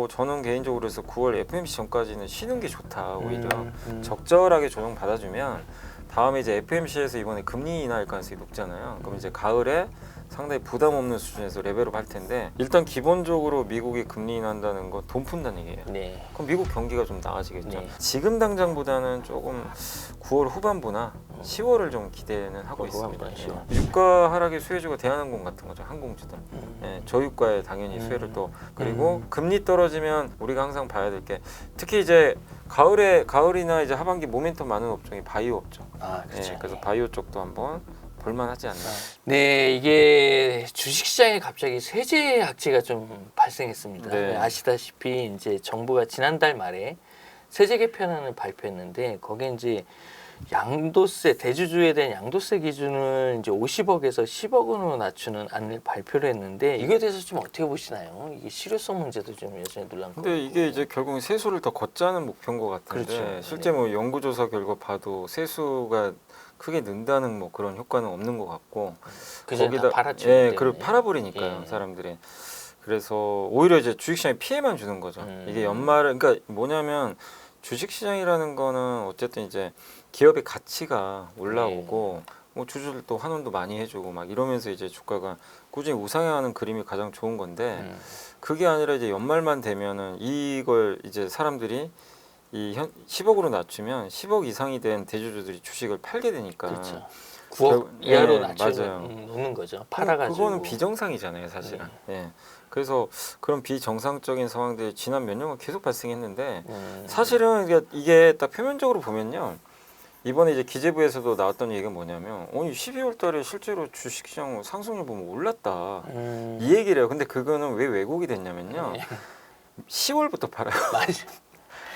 저는 개인적으로 해서 9월 FOMC 전까지는 쉬는 게 좋다. 오히려 적절하게 조정 받아주면 다음에 이제 FOMC에서 이번에 금리 인하할 가능성이 높잖아요. 그럼 이제 가을에 상당히 부담 없는 수준에서 레벨업 할 텐데 일단 기본적으로 미국이 금리 인하한다는 건 돈 푼다는 얘기예요. 네. 그럼 미국 경기가 좀 나아지겠죠. 네. 지금 당장보다는 조금 9월 후반부나 10월을 좀 기대는 하고 있습니다. 후반부나 예. 유가 하락의 수혜주가 대한항공 같은 거죠. 항공주들. 예, 저유가에 당연히 수혜를 또 그리고 금리 떨어지면 우리가 항상 봐야 될 게 특히 이제 가을이나 이제 하반기 모멘텀 많은 업종이 바이오 업종. 아, 그렇죠. 예, 그래서 바이오 쪽도 한번 볼만하지 않나. 네, 이게 주식시장에 갑자기 세제 악재가 좀 발생했습니다. 네. 아시다시피 이제 정부가 지난달 말에 세제 개편안을 발표했는데 거기에 이제 양도세 대주주에 대한 양도세 기준을 이제 50억에서 10억 원으로 낮추는 안을 발표를 했는데 이거에 대해서 좀 어떻게 보시나요? 이게 실효성 문제도 좀 여전히 논란고. 근데 이게 이제 결국 세수를 더 걷자는 목표인 것 같은데 그렇죠. 실제 뭐 연구조사 결과 봐도 세수가 크게 는다는 뭐 그런 효과는 없는 것 같고 그전 다 팔았죠. 예, 그걸 팔아버리니까요 예. 사람들이. 그래서 오히려 이제 주식시장에 피해만 주는 거죠. 이게 연말을 그러니까 뭐냐면 주식시장이라는 거는 어쨌든 이제 기업의 가치가 올라오고 뭐 주주들도 환원도 많이 해주고 막 이러면서 이제 주가가 꾸준히 우상향하는 그림이 가장 좋은 건데 그게 아니라 이제 연말만 되면은 이걸 이제 사람들이 10억으로 낮추면 10억 이상이 된 대주주들이 주식을 팔게 되니까 그렇죠. 9억 이하로 예, 놓는 거죠. 팔아가지고. 그거는 비정상이잖아요, 사실은. 예. 그래서 그런 비정상적인 상황들이 지난 몇 년간 계속 발생했는데 사실은 이게 딱 표면적으로 보면요. 이번에 이제 기재부에서도 나왔던 얘기가 뭐냐면 12월 달에 실제로 주식시장 상승률 보면 올랐다. 이 얘기를 해요. 근데 그거는 왜 왜곡이 됐냐면요. 10월부터 팔아요. 맞아.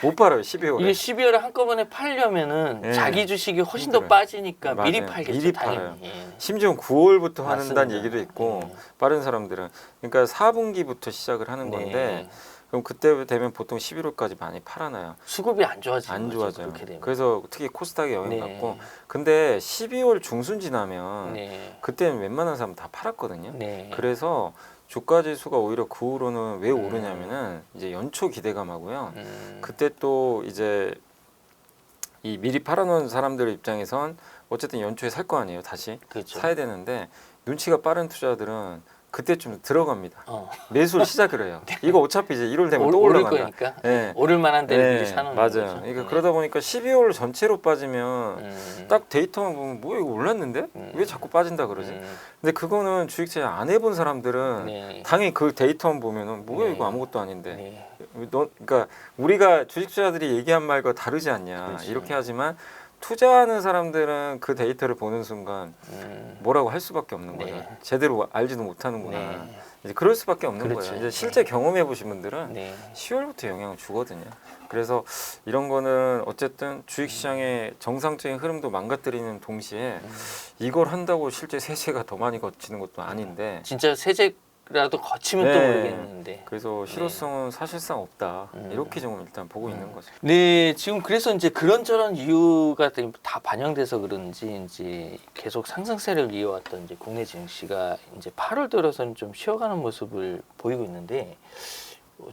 못 팔아요, 12월에. 이게 12월에 한꺼번에 팔려면은 예. 자기 주식이 훨씬 더 힘들어요. 빠지니까 맞아요. 미리 팔겠죠. 미리 당연히. 팔아요. 예. 심지어 9월부터 맞습니다. 한다는 얘기도 있고 예. 빠른 사람들은 그러니까 4분기부터 시작을 하는 건데 네. 그럼 그때 되면 보통 11월까지 많이 팔아놔요. 수급이 안 좋아지는 안 거죠. 좋아져요. 그렇게 되면. 그래서 특히 코스닥에 영향 네. 받고 근데 12월 중순 지나면 네. 그때는 웬만한 사람 다 팔았거든요. 네. 그래서 주가 지수가 오히려 그 후로는 왜 오르냐면은 이제 연초 기대감하고요. 그때 또 이제 이 미리 팔아놓은 사람들 입장에선 어쨌든 연초에 살 거 아니에요. 다시 그렇죠. 사야 되는데 눈치가 빠른 투자들은 그때쯤 들어갑니다. 어. 매수를 시작을 해요. 이거 어차피 이제 1월 되면 또 오를 올라간다. 거니까. 네. 오를 만한 데를 네, 미리 사놓는 맞아요. 거죠. 그러니까 그러다 보니까 12월 전체로 빠지면 딱 데이터만 보면 뭐야 이거 올랐는데 왜 자꾸 빠진다 그러지? 근데 그거는 주식시장 안 해본 사람들은 네. 당연히 그 데이터만 보면은 뭐야 네. 이거 아무것도 아닌데. 네. 그러니까 우리가 주식투자들이 얘기한 말과 다르지 않냐 그렇죠. 이렇게 하지만 투자하는 사람들은 그 데이터를 보는 순간 뭐라고 할 수밖에 없는 네. 거죠. 제대로 알지도 못하는구나. 네. 이제 그럴 수밖에 없는 그렇죠. 거예요. 이제 실제 경험해 보신 분들은 네. 10월부터 영향을 주거든요. 그래서 이런 거는 어쨌든 주식시장의 정상적인 흐름도 망가뜨리는 동시에 이걸 한다고 실제 세제가 더 많이 거치는 것도 아닌데 진짜 세제라도 거치면 또 네. 모르겠는데. 그래서 실효성은 사실상 없다. 이렇게 좀 일단 보고 있는 거죠. 네, 지금 그래서 이제 그런저런 이유가 다 반영돼서 그런지 이제 계속 상승세를 이어왔던 이제 국내 증시가 이제 8월 들어서는 좀 쉬어가는 모습을 보이고 있는데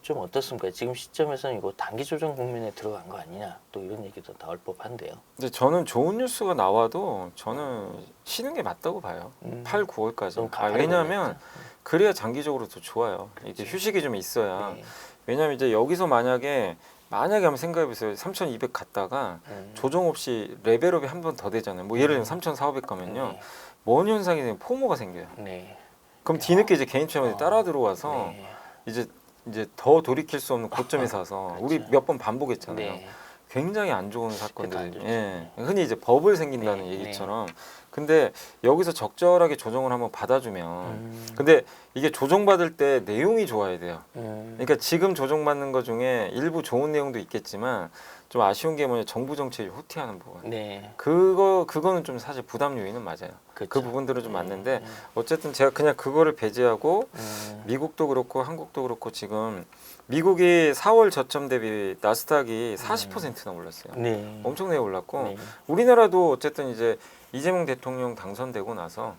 좀 어떻습니까? 지금 시점에서는 이거 단기 조정 국면에 들어간 거 아니냐? 또 이런 얘기도 나올 법한데요. 근데 저는 좋은 뉴스가 나와도 저는 쉬는 게 맞다고 봐요. 8, 9월까지. 너무 가파르게 왜냐하면 그래야 장기적으로 더 좋아요. 이게 휴식이 좀 있어야. 네. 왜냐하면 이제 여기서 만약에 한번 생각해 보세요. 3,200 갔다가 조정 없이 레벨업이 한 번 더 되잖아요. 뭐 예를 들면 3,400 가면요. 네. 뭔 현상이 되면 포모가 생겨요. 네. 그럼 뒤늦게 이제 개인 투자만이 따라 들어와서 네. 이제 더 돌이킬 수 없는 고점에 사서 우리 몇 번 반복했잖아요. 네. 굉장히 안 좋은 안 사건들. 좋죠. 예. 흔히 이제 버블 생긴다는 네, 얘기처럼. 근데 여기서 적절하게 조정을 한번 받아주면. 근데 이게 조정받을 때 내용이 좋아야 돼요. 그러니까 지금 조정받는 것 중에 일부 좋은 내용도 있겠지만 좀 아쉬운 게 뭐냐 정부 정책이 후퇴하는 부분. 네. 그거는 좀 사실 부담 요인은 맞아요. 그 그렇죠. 부분들은 좀 맞는데 어쨌든 제가 그냥 그거를 배제하고 음. 미국도 그렇고 한국도 그렇고 지금 미국이 4월 저점 대비 나스닥이 40%나 올랐어요. 네. 엄청나게 올랐고 네. 우리나라도 어쨌든 이제 이재명 대통령 당선되고 나서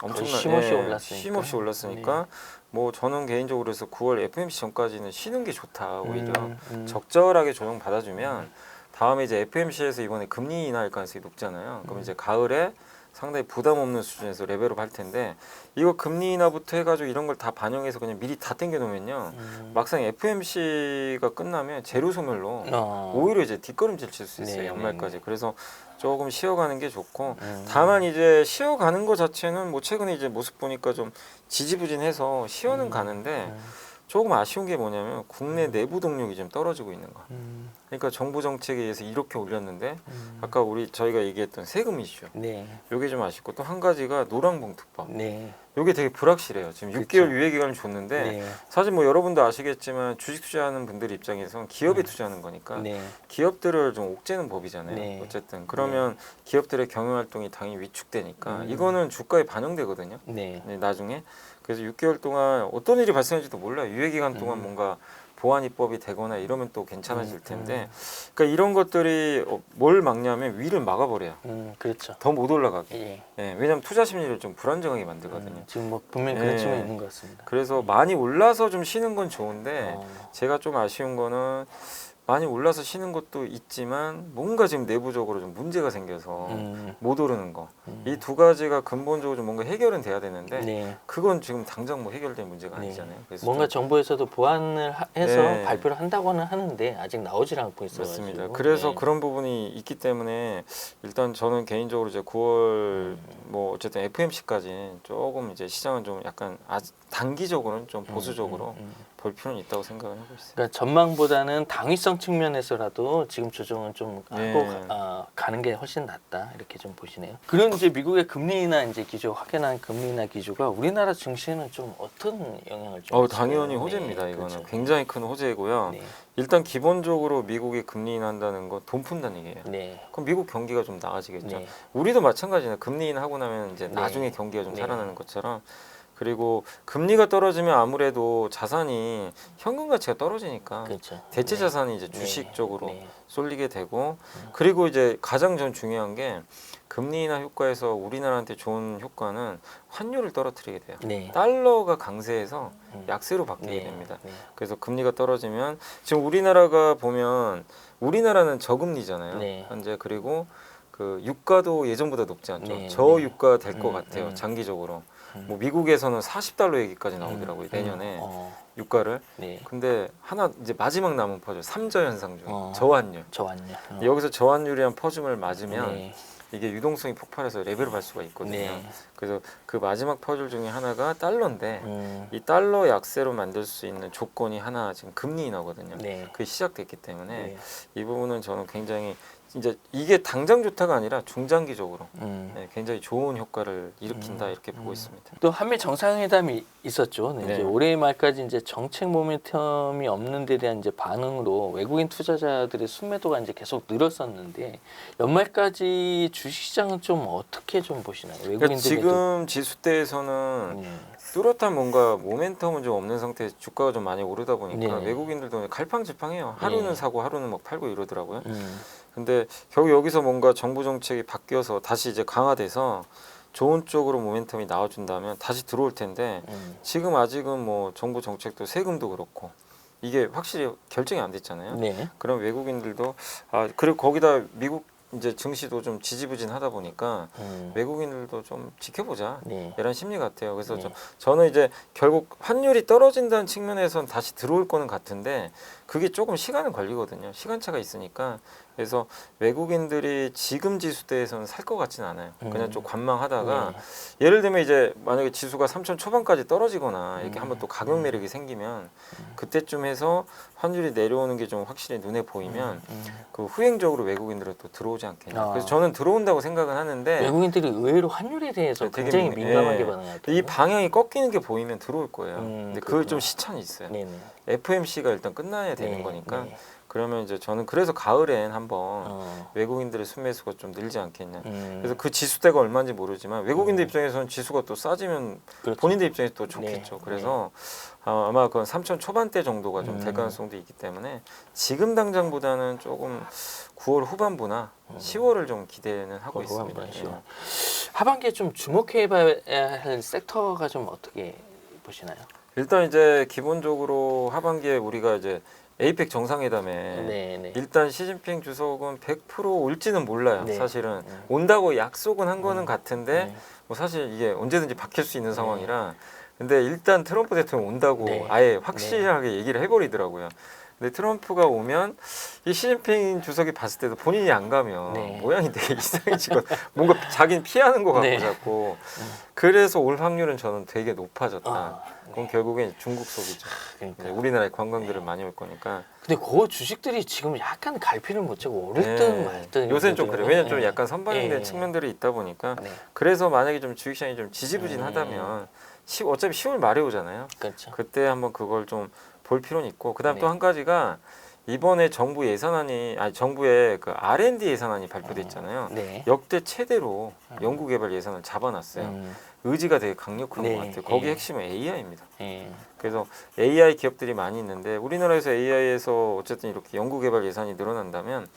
엄청나게 쉼없이 올랐으니까. 쉼없이 올랐으니까 뭐 저는 개인적으로 그래서 9월 FOMC 전까지는 쉬는 게 좋다. 오히려 적절하게 조정 받아주면 다음에 이제 FOMC에서 이번에 금리 인하할 가능성이 높잖아요. 그럼 이제 가을에 상당히 부담 없는 수준에서 레벨업 할 텐데 이거 금리 인하부터 해가지고 이런 걸 다 반영해서 그냥 미리 다 땡겨 놓으면요 막상 FOMC가 끝나면 재료 소멸로 오히려 이제 뒷걸음질 칠 수 있어요. 네, 연말까지. 그래서 조금 쉬어가는 게 좋고 다만 이제 쉬어가는 거 자체는 뭐 최근에 이제 모습 보니까 좀 지지부진해서 쉬어는 가는데 조금 아쉬운 게 뭐냐면 국내 내부 동력이 좀 떨어지고 있는 거. 그러니까 정부 정책에 의해서 이렇게 올렸는데 아까 저희가 얘기했던 세금 이슈. 네. 요게 좀 아쉽고 또 한 가지가 노랑봉투법. 네. 요게 되게 불확실해요. 지금 6개월 그쵸. 유예 기간을 줬는데 네. 사실 뭐 여러분도 아시겠지만 주식 투자하는 분들 입장에선 기업에 투자하는 거니까 네. 기업들을 좀 옥죄는 법이잖아요. 네. 어쨌든 그러면 기업들의 경영 활동이 당연히 위축되니까 이거는 주가에 반영되거든요. 네. 네, 나중에 그래서 6개월 동안 어떤 일이 발생할지도 몰라요. 유예 기간 동안 뭔가 보안 입법이 되거나 이러면 또 괜찮아질 텐데, 그러니까 이런 것들이 뭘 막냐면 위를 막아버려요. 그렇죠. 더 못 올라가게. 예. 예, 왜냐하면 투자 심리를 좀 불안정하게 만들거든요. 지금 뭐 분명히 예. 그런 측면이 있는 것 같습니다. 그래서 많이 올라서 좀 쉬는 건 좋은데 어. 제가 좀 아쉬운 거는 많이 올라서 쉬는 것도 있지만 뭔가 지금 내부적으로 좀 문제가 생겨서 못 오르는 거. 이 두 가지가 근본적으로 좀 뭔가 해결은 돼야 되는데 네. 그건 지금 당장 뭐 해결될 문제가 네. 아니잖아요. 그래서 뭔가 좀 정부에서도 보완을 해서 네. 발표를 한다고는 하는데 아직 나오질 않고 있어요. 맞습니다. 그래서 그런 부분이 있기 때문에 일단 저는 개인적으로 이제 9월 뭐 어쨌든 FOMC까지 조금 이제 시장은 좀 약간 아직 단기적으로는 좀 보수적으로 볼 필요는 있다고 생각을 하고 있어요. 그러니까 전망보다는 당위성 측면에서라도 지금 조정은 좀 하고 네. 가는 게 훨씬 낫다 이렇게 좀 보시네요. 그런 이제 미국의 금리 인하 이제 기조 확연한 금리 인하 기조가 우리나라 증시에는 좀 어떤 영향을 좀 당연히 미칠까요? 호재입니다. 네, 이거는 그렇죠. 굉장히 큰 호재고요. 네. 일단 기본적으로 미국이 금리 인하한다는 건 돈 푼다는 얘기예요. 네. 그럼 미국 경기가 좀 나아지겠죠. 네. 우리도 마찬가지예요. 금리 인하하고 나면 이제 네. 나중에 경기가 좀 네. 살아나는 것처럼. 그리고 금리가 떨어지면 아무래도 자산이 현금 가치가 떨어지니까 그렇죠. 대체 네. 자산이 이제 네. 주식 쪽으로 네. 쏠리게 되고 그리고 이제 가장 전 중요한 게 금리 인하 효과에서 우리나라한테 좋은 효과는 환율을 떨어뜨리게 돼요. 네. 달러가 강세해서 약세로 바뀌게 네. 됩니다. 네. 그래서 금리가 떨어지면 지금 우리나라가 보면 우리나라는 저금리잖아요. 네. 현재 그리고 그 유가도 예전보다 높지 않죠. 네. 저유가 될 것 음, 같아요. 장기적으로. 음. 뭐 미국에서는 40달러 얘기까지 나오더라고요. 내년에 유가를. 네. 근데 하나 이제 마지막 남은 퍼즐 3저 현상 중 어. 저환율. 저완요. 여기서 저환율이란 퍼즐을 맞으면 네. 이게 유동성이 폭발해서 레벨업 할 수가 있거든요. 네. 그래서 그 마지막 퍼즐 중에 하나가 달러인데 음. 이 달러 약세로 만들 수 있는 조건이 하나 지금 금리 인하거든요. 네. 그게 시작됐기 때문에 네. 이 부분은 저는 굉장히 이제 이게 당장 좋다가 아니라 중장기적으로 굉장히 좋은 효과를 일으킨다 이렇게 보고 있습니다. 또 한미 정상회담이 있었죠. 네. 네. 이제 올해 말까지 이제 정책 모멘텀이 없는 데 대한 이제 반응으로 외국인 투자자들의 순매도가 이제 계속 늘었었는데 연말까지 주식시장은 좀 어떻게 좀 보시나요? 그러니까 외국인들의 지금 지수대에서는 뚜렷한 뭔가 모멘텀은 좀 없는 상태에서 주가가 좀 많이 오르다 보니까 네. 외국인들도 갈팡질팡해요. 하루는 네. 사고 하루는 막 팔고 이러더라고요. 근데 결국 여기서 뭔가 정부 정책이 바뀌어서 다시 이제 강화돼서 좋은 쪽으로 모멘텀이 나와준다면 다시 들어올 텐데 지금 아직은 뭐 정부 정책도 세금도 그렇고 이게 확실히 결정이 안 됐잖아요. 네. 그럼 외국인들도 그리고 거기다 미국 이제 증시도 좀 지지부진하다 보니까 외국인들도 좀 지켜보자 네. 이런 심리 같아요. 그래서 네. 저는 이제 결국 환율이 떨어진다는 측면에선 다시 들어올 거는 같은데 그게 조금 시간은 걸리거든요. 시간차가 있으니까. 그래서 외국인들이 지금 지수대에서는 살 것 같지는 않아요. 그냥 좀 관망하다가 예를 들면 이제 만약에 지수가 3천 초반까지 떨어지거나 이렇게 한번 또 가격 매력이 생기면 그때쯤 해서 환율이 내려오는 게 좀 확실히 눈에 보이면 그 후행적으로 외국인들은 또 들어오지 않겠냐. 그래서 저는 들어온다고 생각은 하는데 외국인들이 의외로 환율에 대해서 네, 되게 굉장히 민감하게 예. 반응할 이 방향이 꺾이는 게 보이면 들어올 거예요. 근데 그걸 그렇구나. 좀 시차는 있어요. 네네. FOMC가 일단 끝나야 되는 네, 거니까 네. 그러면 이제 저는 그래서 가을엔 한번 외국인들의 순매수가 좀 늘지 않겠냐. 그래서 그 지수대가 얼마인지 모르지만 외국인들 입장에서는 지수가 또 싸지면 그렇죠. 본인들 입장에서 또 좋겠죠. 네. 그래서 아마 그건 3천 초반대 정도가 좀 될 가능성도 있기 때문에 지금 당장보다는 조금 9월 후반부나 10월을 좀 기대는 하고 있습니다. 예. 하반기에 좀 주목해봐야 할 섹터가 좀 어떻게 보시나요? 일단 이제 기본적으로 하반기에 우리가 이제 에이펙 정상회담에 네. 일단 시진핑 주석은 100% 올지는 몰라요. 네. 사실은 온다고 약속은 한 거는 같은데 네. 뭐 사실 이게 언제든지 바뀔 수 있는 상황이라 근데 일단 트럼프 대통령 온다고 네. 아예 확실하게 얘기를 해버리더라고요. 근데 트럼프가 오면 이 시진핑 주석이 봤을 때도 본인이 안 가면 네. 모양이 되게 이상해지고 뭔가 자기는 피하는 것 같고 네. 자꾸 그래서 올 확률은 저는 되게 높아졌다. 네. 그럼 결국엔 중국 속이죠. 그러니까. 이제 우리나라에 관광들을 많이 올 거니까. 근데 그 주식들이 지금 약간 갈피를 못 차고 오를 네. 듯 말 듯. 요새는 좀 그래요. 왜냐면 좀 약간 선반영된 네. 측면들이 있다 보니까. 네. 그래서 만약에 좀 주식시장이 좀 지지부진하다면 어차피 10월 말에 오잖아요. 그렇죠. 그때 한번 그걸 좀 볼 필요는 있고 그다음 네. 또 한 가지가 이번에 정부 예산안이 정부의 그 R&D 예산안이 발표됐잖아요. 네. 역대 최대로 연구개발 예산을 잡아놨어요. 의지가 되게 강력한 네. 것 같아요. 거기 예. 핵심은 AI입니다. 예. 그래서 AI 기업들이 많이 있는데 우리나라에서 AI에서 어쨌든 이렇게 연구개발 예산이 늘어난다면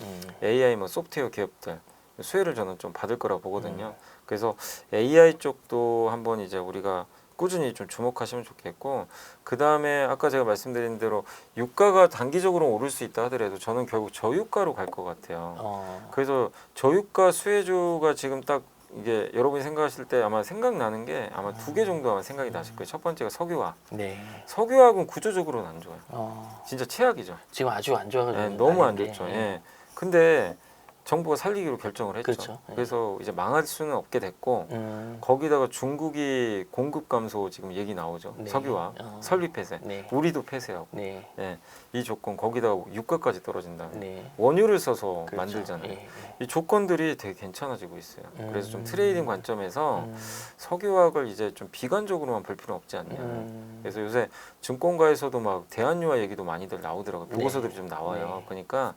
AI 뭐 소프트웨어 기업들 수혜를 저는 좀 받을 거라고 보거든요. 그래서 AI 쪽도 한번 이제 우리가 꾸준히 좀 주목하시면 좋겠고 그 다음에 아까 제가 말씀드린 대로 유가가 단기적으로 오를 수 있다 하더라도 저는 결국 저유가로 갈 것 같아요. 그래서 저유가 수혜주가 지금 딱 이게 여러분이 생각하실 때 아마 생각나는 게 아마 두 개 정도 아마 생각이 나실 거예요. 첫 번째가 석유화학. 네. 석유화학은 구조적으로는 안 좋아요. 진짜 최악이죠. 지금 아주 안 좋아가지고. 네, 너무 안 난리인데. 좋죠. 예. 근데 정부가 살리기로 결정을 했죠. 그렇죠. 예. 그래서 이제 망할 수는 없게 됐고 거기다가 중국이 공급 감소 지금 얘기 나오죠. 네. 석유화, 설비 폐쇄, 네. 우리도 폐쇄하고 네. 예. 이 조건 거기다가 유가까지 떨어진다. 네. 원유를 써서 그렇죠. 만들잖아요. 예. 이 조건들이 되게 괜찮아지고 있어요. 그래서 좀 트레이딩 관점에서 음. 석유화학을 이제 좀 비관적으로만 볼 필요는 없지 않냐. 그래서 요새 증권가에서도 막 대한유화 얘기도 많이들 나오더라고요. 네. 보고서들이 좀 나와요. 네. 그러니까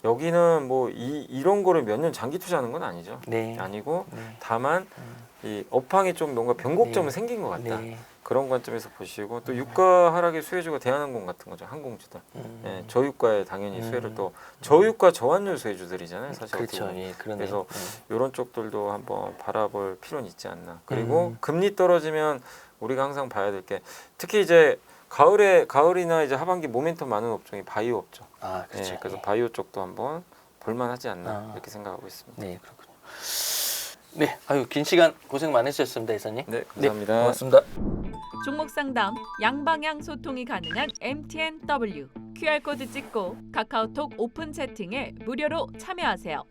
여기는 뭐 이런 거를 몇 년 장기 투자하는 건 아니죠. 네. 아니고 네. 다만 이 업황이 좀 뭔가 변곡점이 네. 생긴 것 같다. 네. 그런 관점에서 보시고 또 유가 하락의 수혜주가 대한항공 같은 거죠. 항공주들. 예, 저유가에 당연히 수혜를 또 저유가 저환율 수혜주들이잖아요. 사실 어떻게 그렇죠. 보면. 예. 그러네요. 그래서 이런 쪽들도 한번 바라볼 필요는 있지 않나. 그리고 금리 떨어지면 우리가 항상 봐야 될 게 특히 이제 가을이나 이제 하반기 모멘텀 많은 업종이 바이오 업종. 아, 그렇죠. 예, 그래서 예. 바이오 쪽도 한번 볼만하지 않나 이렇게 생각하고 있습니다. 네, 그렇군요. 네, 아유 긴 시간 고생 많으셨습니다, 이사님. 네, 감사합니다. 네, 고맙습니다. 종목 상담 양방향 소통이 가능한 MTNW QR코드 찍고 카카오톡 오픈 채팅에 무료로 참여하세요.